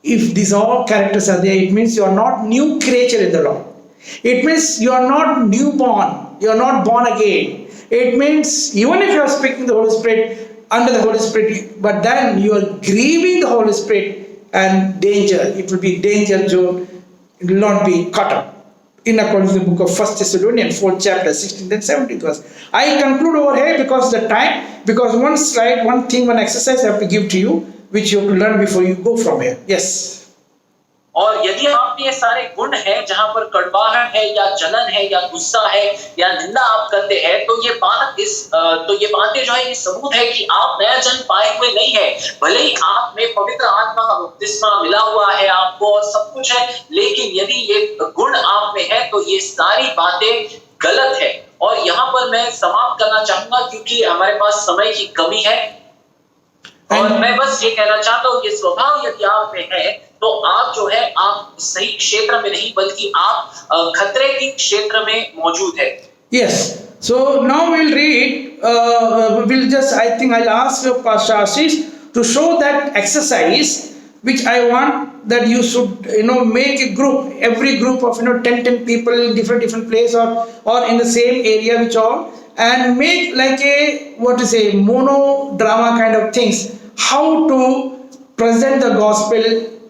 If these all characters are there, it means you are not new creature in the Lord. It means you are not newborn. You are not born again. It means even if you are speaking the Holy Spirit, under the Holy Spirit, but then you are grieving the Holy Spirit, and danger. It will be danger zone. It will not be caught up. In accordance to the book of 1 Thessalonians 4th chapter 16 and 17 verse. I conclude over here because the time, because one slide, one thing, one exercise I have to give to you, which you have to learn before you go from here. Yes. और यदि आप में ये सारे गुण हैं, जहां पर कड़वाहट है या जलन है या गुस्सा है या निंदा आप करते हैं, तो ये बातें जो है ये सबूत है कि आप नया जन्म पाए हुए नहीं है। भले ही आप में पवित्र आत्मा का बपतिस्मा मिला हुआ है आपको और सब कुछ है, लेकिन यदि ये गुण आप में है तो ये सारी बातें गलत है। और यहाँ पर मैं समाप्त करना चाहूंगा क्योंकि हमारे पास समय की कमी है, और मैं बस ये कहना चाहता हूँ, ये स्वभाव यदि आप में है तो आप जो है आप सही क्षेत्र में नहीं बल्कि आप खतरे के क्षेत्र में मौजूद है। Yes. So now we'll read. I think I'll ask Pastor Ashish to show that exercise, which I want that you should make a group, every group of 10 people in different place or in the same area, which all, and make like a mono drama kind of things. How to present the gospel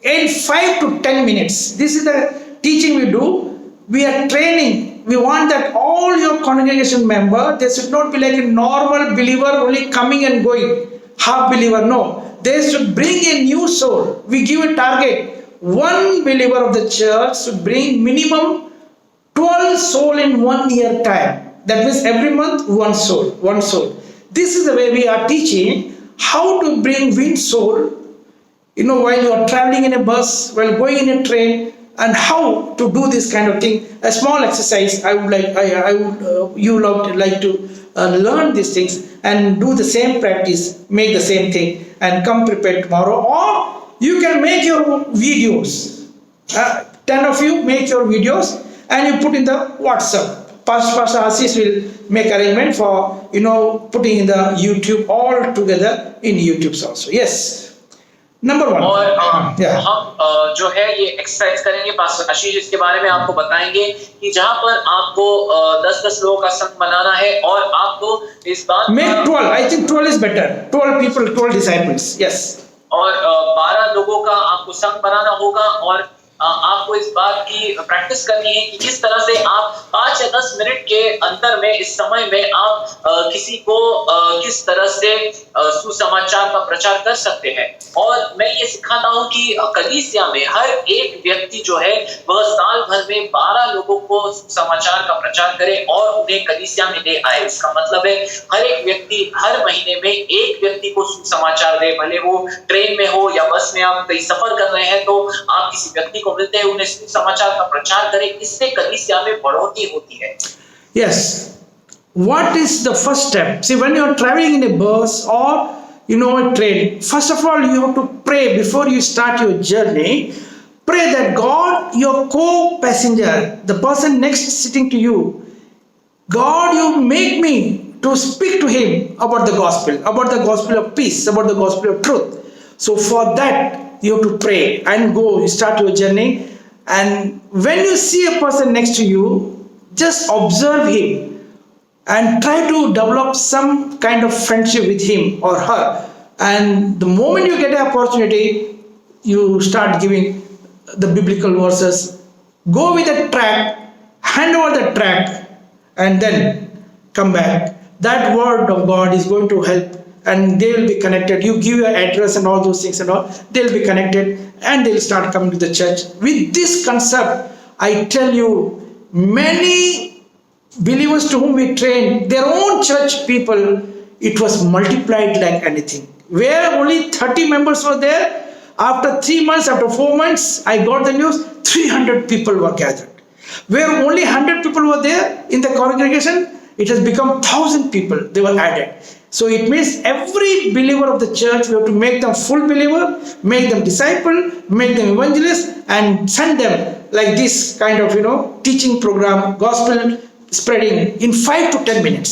in 5 to 10 minutes. This is the teaching we do. We are training. We want that all your congregation member, they should not be like a normal believer only coming and going, half believer. No, they should bring a new soul. We give a target. One believer of the church should bring minimum 12 soul in 1 year time. That means every month one soul. This is the way we are teaching how to win soul. While you are traveling in a bus, while going in a train, and how to do this kind of thing. A small exercise. You would like to learn these things and do the same practice, make the same thing, and come prepared tomorrow. Or You can make your videos. 10 of you make your videos and you put in the WhatsApp. Pastor Assis will make arrangement for putting in the YouTube all together in YouTube also. Yes. Number one. और Yeah. हम जो है ये exercise करेंगे, pastor आशीष इसके बारे में आपको बताएंगे कि जहाँ पर आपको 10-10 लोगों का संघ बनाना है और आपको इस बात Make 12. I think 12 is better. 12 people, 12 disciples. Yes. और 12 लोगों का आपको संघ बनाना होगा और आपको इस बात की प्रैक्टिस करनी है कि किस तरह से आप 5 या 10 मिनट के अंतर में इस समय में आप किसी को किस तरह से सुसमाचार का प्रचार कर सकते हैं। और मैं ये सिखाता हूँ कि कलीसिया में हर एक व्यक्ति जो है वह साल भर में 12 लोगों को सुसमाचार का प्रचार करे और उन्हें कलीसिया में ले आए। इसका मतलब है हर एक व्यक्ति हर महीने में एक व्यक्ति को सुसमाचार दे, भले वो ट्रेन में हो या बस में आप कहीं सफर कर रहे हैं तो आप किसी व्यक्ति को मिलते हैं, उन्हें समाचार का प्रचार करें। इससे कलीसिया में बढ़ोतरी होती है। Yes. What is the first step? See, when you are traveling in a bus or a train, first of all you have to pray before you start your journey. Pray that God, your co-passenger, the person next sitting to you, God, you make me to speak to him about the gospel of peace, about the gospel of truth. So for that you have to pray and go, you start your journey. And when you see a person next to you, just observe him and try to develop some kind of friendship with him or her. And the moment you get an opportunity, you start giving the biblical verses. Go with the tract, hand over the tract, and then come back. That word of God is going to help, and they will be connected. You give your address and all those things and all, they'll be connected and they'll start coming to the church. With this concept, I tell you, many believers to whom we train, their own church people, it was multiplied like anything. Where only 30 members were there, after 3 months, after 4 months, I got the news, 300 people were gathered. Where only 100 people were there in the congregation, it has become 1,000 people, they were added. So it means every believer of the church, we have to make them full believer, make them disciple, make them evangelists, and send them like this kind of, teaching program, gospel spreading in 5 to 10 minutes.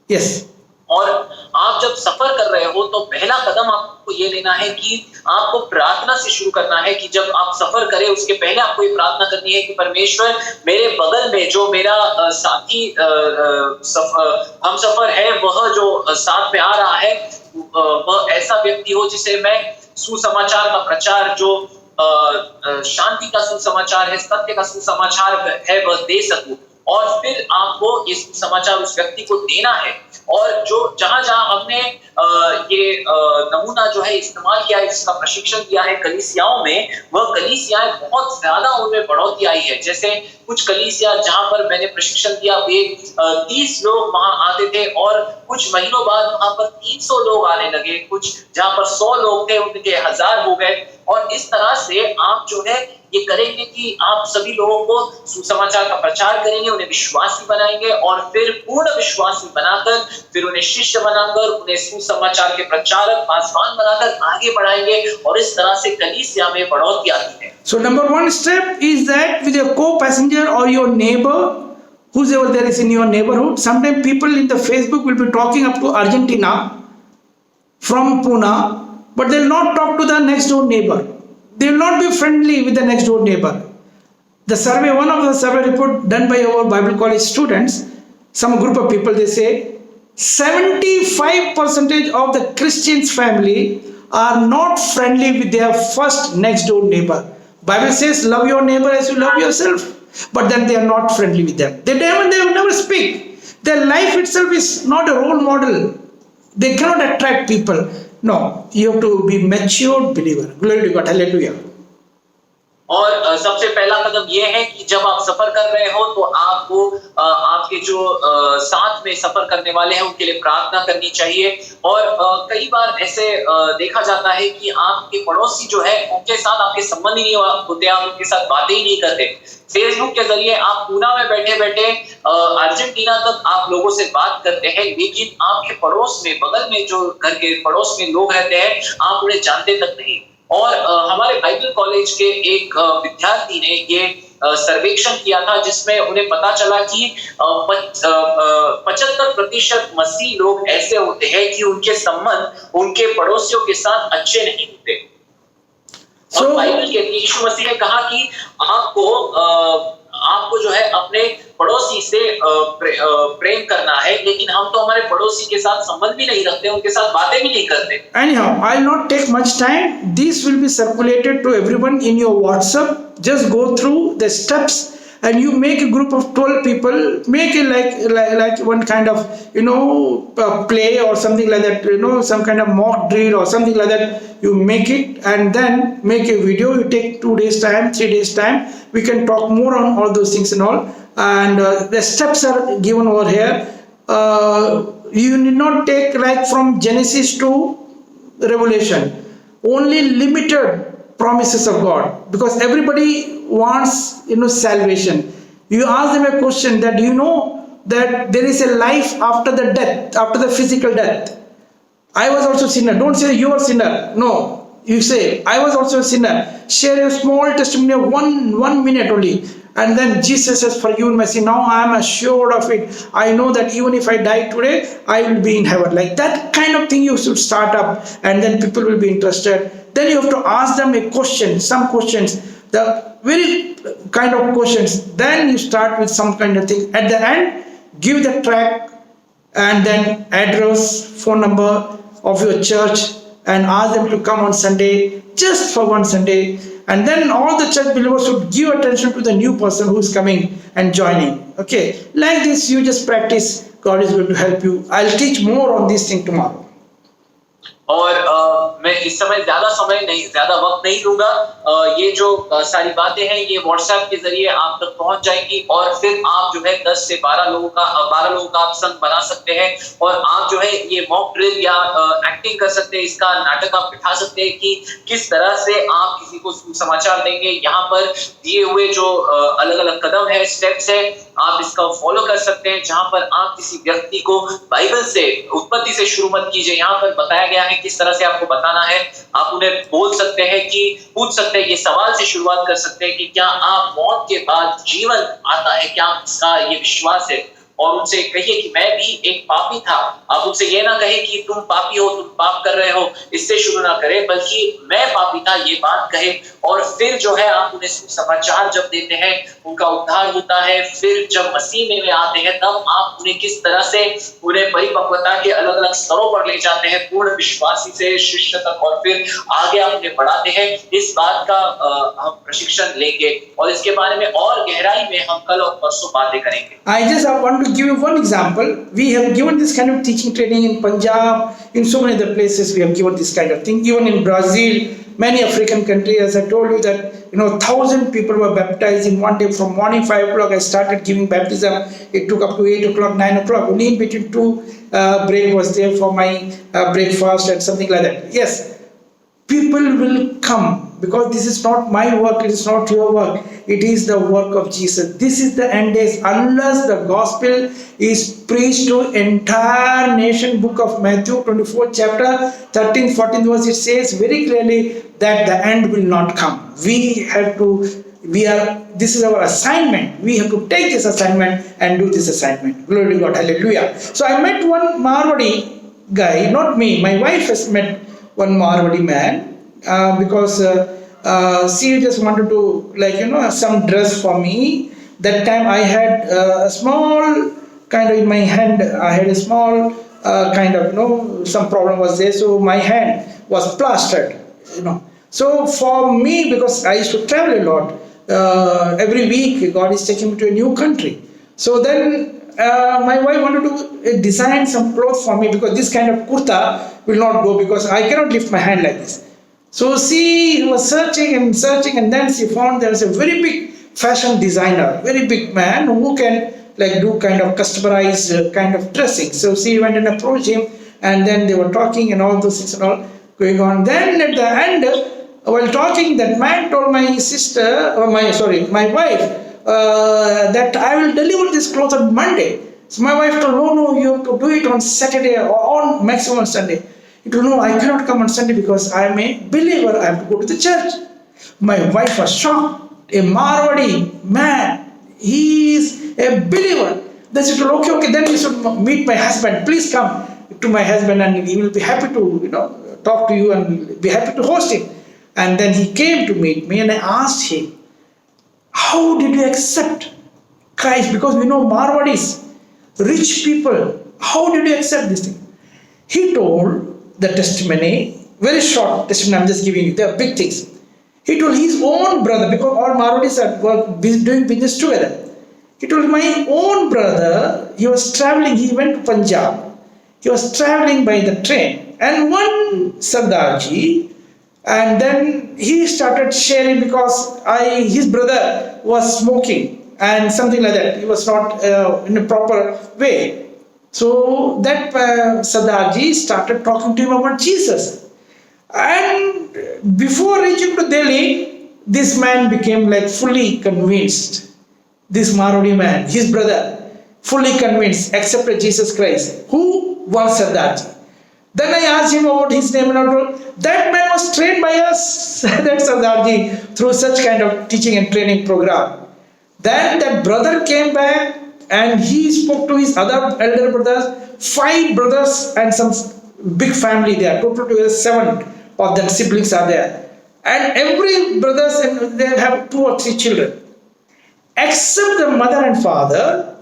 Yes. और आप जब सफर कर रहे हो तो पहला कदम आपको ये लेना है कि आपको प्रार्थना से शुरू करना है कि जब आप सफर करें उसके पहले आपको ये प्रार्थना करनी है कि परमेश्वर मेरे बगल में जो मेरा साथी हम सफर है, वह जो साथ में आ रहा है, वह ऐसा व्यक्ति हो जिसे मैं सुसमाचार का प्रचार, जो शांति का सुसमाचार है, सत्य का सुसमाचार है, वह दे सकूं। और फिर आपको ये समाचार उस व्यक्ति को देना है। और जो जहां हमने ये नमूना जो है इस्तेमाल किया है, जिसका प्रशिक्षण दिया है कलीसियाओं में, वह कलीसियाएं बहुत ज्यादा उनमें बढ़ोतरी आई है। जैसे कुछ कलीसिया जहां पर मैंने प्रशिक्षण दिया, वे 30 लोग वहां आते थे और कुछ महीनों बाद वहां पर 300 लोग आने लगे। कुछ जहां पर 100 लोग थे उनके 1000 हो गए। और इस तरह से आप जो है ये करेंगे कि आप सभी लोगों को सुसमाचार का प्रचार करेंगे, उन्हें विश्वासी बनाएंगे और फिर पूर्ण विश्वासी बनाकर, फिर उन्हें शिष्य बनाकर, उन्हें सुसमाचार के प्रचारक, पासवान बनाकर आगे बढ़ाएंगे। और इस तरह से कलीसिया में बढ़ोतरी आती है। So number one step is that with your co-passenger or your neighbor, whosoever there is in your neighborhood, sometimes people in the Facebook will be talking up to Argentina from Pune, but they will not talk to the next door neighbor. They will not be friendly with the next door neighbor. The survey, one of the survey report done by our Bible college students, some group of people, they say 75% of the Christians family are not friendly with their first next door neighbor. Bible says love your neighbor as you love yourself, but then they are not friendly with them. They will never speak. Their life itself is not a role model. They cannot attract people. No, you have to be matured believer. Glory to God. Hallelujah. और सबसे पहला कदम यह है कि जब आप सफर कर रहे हो तो आपको आपके जो साथ में सफर करने वाले हैं उनके लिए प्रार्थना करनी चाहिए। और कई बार ऐसे देखा जाता है कि आपके पड़ोसी जो है उनके साथ आपके संबंध ही नहीं होते, आप उनके साथ बातें ही नहीं करते। फेसबुक के जरिए आप पूना में बैठे बैठे अर्जेंटीना तक आप लोगों से बात करते हैं, लेकिन आपके पड़ोस में, बगल में जो घर के पड़ोस में लोग रहते हैं, आप उन्हें जानते तक नहीं। और हमारे बाइबल कॉलेज के एक विद्यार्थी ने ये सर्वेक्षण किया था जिसमें उन्हें पता चला कि 75% मसीह लोग ऐसे होते हैं कि उनके संबंध उनके पड़ोसियों के साथ अच्छे नहीं होते। और बाइबल के यीशु मसीह ने कहा कि आपको जो है अपने पड़ोसी से प्रेम करना है, लेकिन हम तो हमारे पड़ोसी के साथ संबंध भी नहीं रखते, उनके साथ बातें भी नहीं करते। Anyhow, I'll not take much time. This will be circulated to everyone in your WhatsApp. Just go through the steps and you make a group of 12 people, make it like one kind of play or something like that, some kind of mock drill or something like that. You make it and then make a video. You take 2 days time, 3 days time. We can talk more on all those things and all, and the steps are given over here. You need not take like from Genesis to Revelation, only limited promises of God, because everybody wants salvation. You ask them a question that that there is a life after the death, after the physical death. I was also sinner. Don't say you are sinner. No, you say I was also a sinner. Share a small testimony of one minute only, and then Jesus has forgiven my sin. Now I am assured of it. I know that even if I die today, I will be in heaven. Like that kind of thing you should start up, and then people will be interested. Then you have to ask them a question, some questions, the very kind of questions. Then you start with some kind of thing. At the end, give the track and then address, phone number of your church, and ask them to come on Sunday, just for one Sunday. And then all the church believers should give attention to the new person who is coming and joining. Okay, like this you just practice. God is going to help you. I'll teach more on this thing tomorrow. और मैं इस समय ज्यादा वक्त नहीं दूंगा। ये जो सारी बातें हैं ये व्हाट्सएप के जरिए आप तक पहुंच जाएंगी और फिर आप जो है 10 से 12 लोगों का आप संघ बना सकते हैं और आप जो है ये मॉक ड्रिल या एक्टिंग कर सकते हैं। इसका नाटक आप बिठा सकते हैं कि किस तरह से आप किसी को समाचार देंगे। यहाँ पर दिए हुए जो अलग अलग कदम है, स्टेप्स है, आप इसका फॉलो कर सकते हैं। जहां पर आप किसी व्यक्ति को बाइबल से उत्पत्ति से शुरू मत कीजिए, यहाँ पर बताया गया है किस तरह से आपको बताना है। आप उन्हें बोल सकते हैं कि पूछ सकते हैं, ये सवाल से शुरुआत कर सकते हैं कि क्या आप मौत के बाद जीवन आता है, क्या इसका ये विश्वास है। और उनसे कहिए कि मैं भी एक पापी था। आप उनसे ये ना कहे कि तुम पापी हो, तुम पाप कर रहे हो, इससे शुरू ना करें, बल्कि मैं पापी था ये बात कहे। और फिर जो है आप उन्हें समाचार जब देते हैं उनका उद्धार होता है। फिर जब मसीह में आते हैं तब आप उन्हें किस तरह से उन्हें परिपक्वता के अलग अलग स्तरों पर ले जाते हैं, पूर्ण विश्वासी से शिष्य तक, और फिर आगे आप उन्हें बढ़ाते हैं। इस बात का हम प्रशिक्षण लेंगे और इसके बारे में और गहराई में हम कल और परसों बातें करेंगे। I just want to give you one example. We have given this kind of teaching training in Punjab, in so many other places we have given this kind of thing. Even in Brazil, many African countries, as I told you that 1,000 people were baptized in one day. From morning 5 o'clock I started giving baptism. It took up to 8 o'clock, 9 o'clock. Only in between 2 break was there for my breakfast and something like that. Yes, people will come because this is not my work, it is not your work, it is the work of Jesus. This is the end days. Unless the gospel is preached to entire nation, book of Matthew 24 chapter 13th 14th verse, it says very clearly that the end will not come. This is our assignment. We have to take this assignment and do this assignment. Glory to God. Hallelujah. So I met one Marwadi guy, not me, my wife has met one Marwadi man, because she just wanted to some dress for me. That time I had a small kind of in my hand, I had a small kind of some problem was there, so my hand was plastered, So for me, because I used to travel a lot, every week God is taking me to a new country. So then my wife wanted to design some clothes for me, because this kind of kurta will not go, because I cannot lift my hand like this. So she was searching, and then she found there was a very big fashion designer, very big man who can do kind of customized kind of dressing. So she went and approached him, and then they were talking and all those things and all going on. Then at the end, while talking, that man told my sister, or my wife, that I will deliver this clothes on Monday. So my wife told, no, you have to do it on Saturday or on maximum Sunday. He told, no, I cannot come on Sunday because I am a believer. I have to go to the church. My wife was shocked. A Marwadi man, he is a believer. Then she told, okay, then you should meet my husband. Please come to my husband and he will be happy to, talk to you and be happy to host him. And then he came to meet me and I asked him, how did you accept Christ? Because we know Marwadis, rich people, how did you accept this thing? He told the testimony, very short testimony, I'm just giving you, they are big things. He told his own brother, because all Marwadis were doing business together. He told my own brother, he was traveling, he went to Punjab. He was traveling by the train. And one Sardarji, and then he started sharing because his brother was smoking and something like that. He was not in a proper way. So that Sardarji started talking to him about Jesus. And before reaching to Delhi, this man became like fully convinced. This Marwadi man, his brother, fully convinced, accepted Jesus Christ. Who was Sardarji? Then I asked him about his name and I told, that man was trained by us, that Sardarji, through such kind of teaching and training program. Then that brother came back and he spoke to his other elder brothers, 5 brothers and some big family there, total together 7 of them siblings are there. And every brothers, and they have 2 or 3 children. Except the mother and father,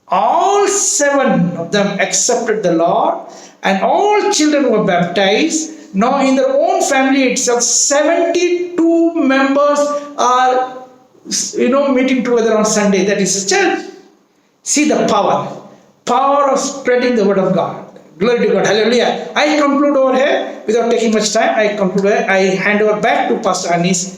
all 7 of them accepted the Lord and all children were baptized. Now in their own family itself, 72 members are meeting together on Sunday. That is a church. See the power of spreading the word of God. Glory to God. Hallelujah. I conclude over here without taking much time. I hand over back to Pastor Ashish.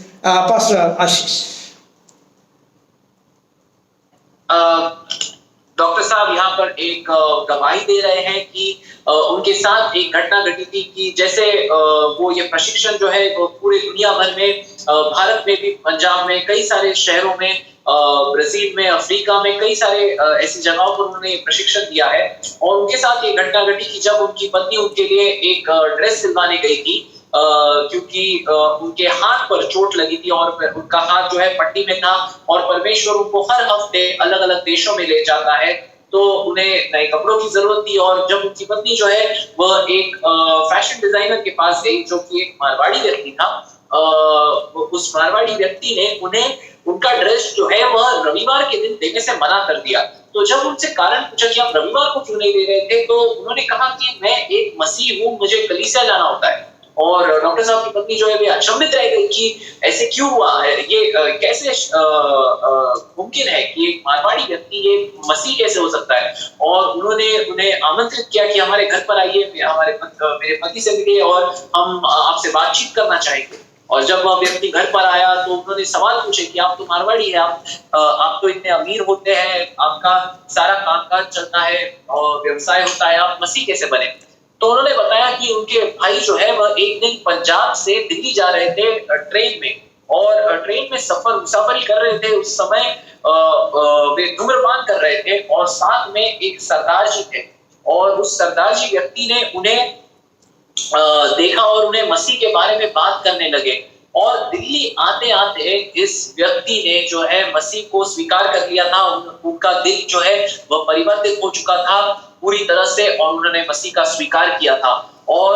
Doctor साहब यहाँ पर एक गवाही दे रहे हैं कि उनके साथ एक घटना घटी थी कि जैसे वो ये प्रशिक्षण जो है वो पूरे दुनिया भर में, भारत में भी, पंजाब में, कई सारे शहरों में, ब्राजील में, अफ्रीका में, कई सारे ऐसी जगहों पर उन्होंने प्रशिक्षण दिया है। और उनके साथ ये घटना घटी कि जब उनकी पत्नी उनके लिए एक ड्रेस सिलवाने गई थी, क्योंकि उनके हाथ पर चोट लगी थी और उनका हाथ जो है पट्टी में था और परमेश्वर उनको हर हफ्ते अलग अलग देशों में ले जाता है, तो उन्हें नए कपड़ों की जरूरत थी। और जब उनकी पत्नी जो है वह एक फैशन डिजाइनर के पास गई जो कि एक मारवाड़ी व्यक्ति था, उस मारवाड़ी व्यक्ति ने उन्हें उनका ड्रेस जो है वह रविवार के दिन देने से मना कर दिया। तो जब उनसे कारण पूछा कि आप रविवार को क्यों नहीं दे रहे थे, तो उन्होंने कहा कि मैं एक मसीह हूँ, मुझे कलीसिया जाना होता है। और डॉक्टर साहब की पत्नी जो है वे अचंभित रह गई कि ऐसे क्यों हुआ है, ये कैसे मुमकिन है कि एक मारवाड़ी व्यक्ति ये मसीह कैसे हो सकता है। और उन्होंने उन्हें आमंत्रित किया कि हमारे घर पर आइए, मेरे पति से मिलिए और हम आपसे बातचीत करना चाहेंगे। और जब वह व्यक्ति घर पर आया तो उन्होंने सवाल पूछे कि आप तो मारवाड़ी है, आप तो इतने अमीर होते हैं, आपका सारा कामकाज चलता है और व्यवसाय होता है, आप मसीह कैसे बने। तो उन्होंने बताया कि उनके भाई जो है वह एक दिन पंजाब से दिल्ली जा रहे थे ट्रेन में, और ट्रेन में मुसाफरी कर रहे थे। उस समय वे धूम्रपान कर रहे थे और साथ में एक सरदार जी थे, और उस सरदार जी व्यक्ति ने उन्हें देखा और उन्हें मसीह के बारे में बात करने लगे। और दिल्ली आते आते इस व्यक्ति ने जो है मसीह को स्वीकार कर लिया था। उनका दिल जो है वह परिवर्तित हो चुका था पूरी तरह से, और उन्होंने मसीह का स्वीकार किया था। और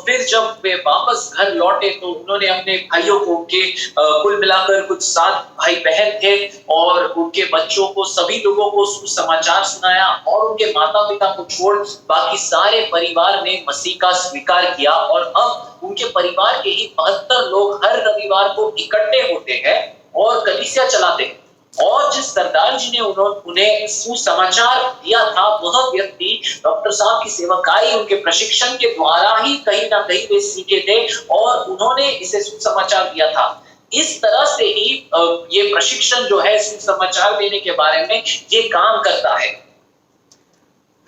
फिर जब वे वापस घर लौटे तो उन्होंने अपने भाइयों को, उनके कुल मिलाकर कुछ 7 भाई बहन थे, और उनके बच्चों को, सभी लोगों को सुसमाचार सुनाया। और उनके माता पिता को छोड़ बाकी सारे परिवार ने मसीह का स्वीकार किया। और अब उनके परिवार के ही 72 लोग हर रविवार को इकट्ठे होते हैं और कलीसिया चलाते हैं। और जिस सरदार जी ने उन्हें सुसमाचार दिया था, वह व्यक्ति डॉक्टर साहब की सेवकाई उनके प्रशिक्षण के द्वारा ही कहीं ना कहीं वे सीखे थे और उन्होंने इसे सुसमाचार दिया था। इस तरह से ही ये प्रशिक्षण जो है सुसमाचार देने के बारे में ये काम करता है।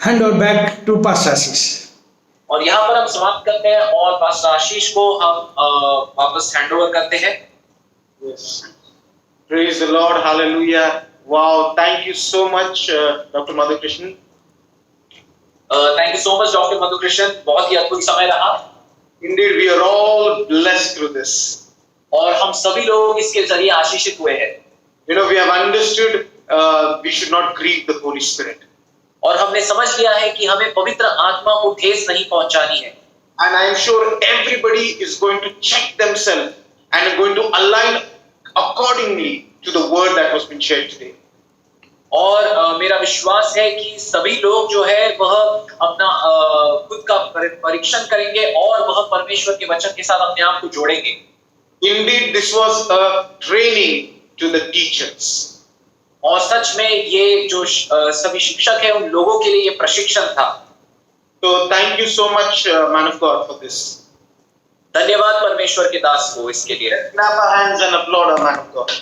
Hand over back to Pastor Ashish. और यहाँ पर हम समाप्त करते हैं और पास्टर आशीष को हम वापस हैंड ओवर करते हैं। Yes. Praise the Lord. Hallelujah. Wow. Thank you so much, Dr. Madhakrishnan. Thank you so much doctor Madhukrishna, बहुत ही अद्भुत समय रहा Indeed, we are all blessed through this. और हम सभी लोग इसके जरिए आशीषित हुए हैं। You know, we have understood we should not grieve the Holy Spirit. और हमने समझ लिया है कि हमें पवित्र आत्मा को ठेस नहीं पहुंचानी है। And I am sure everybody is going to check themselves and going to align accordingly to the word that was been shared today. और मेरा विश्वास है कि सभी लोग जो है वह अपना खुद का परीक्षण करेंगे और वह परमेश्वर के वचन के साथ अपने आप को जोड़ेंगे। Indeed, this was a training to the teachers. और सच में ये जो सभी शिक्षक हैं उन लोगों के लिए ये प्रशिक्षण था। So thank you so much, man of God, for this. धन्यवाद परमेश्वर के दास को इसके लिए। Clap our hands and applaud our man of God.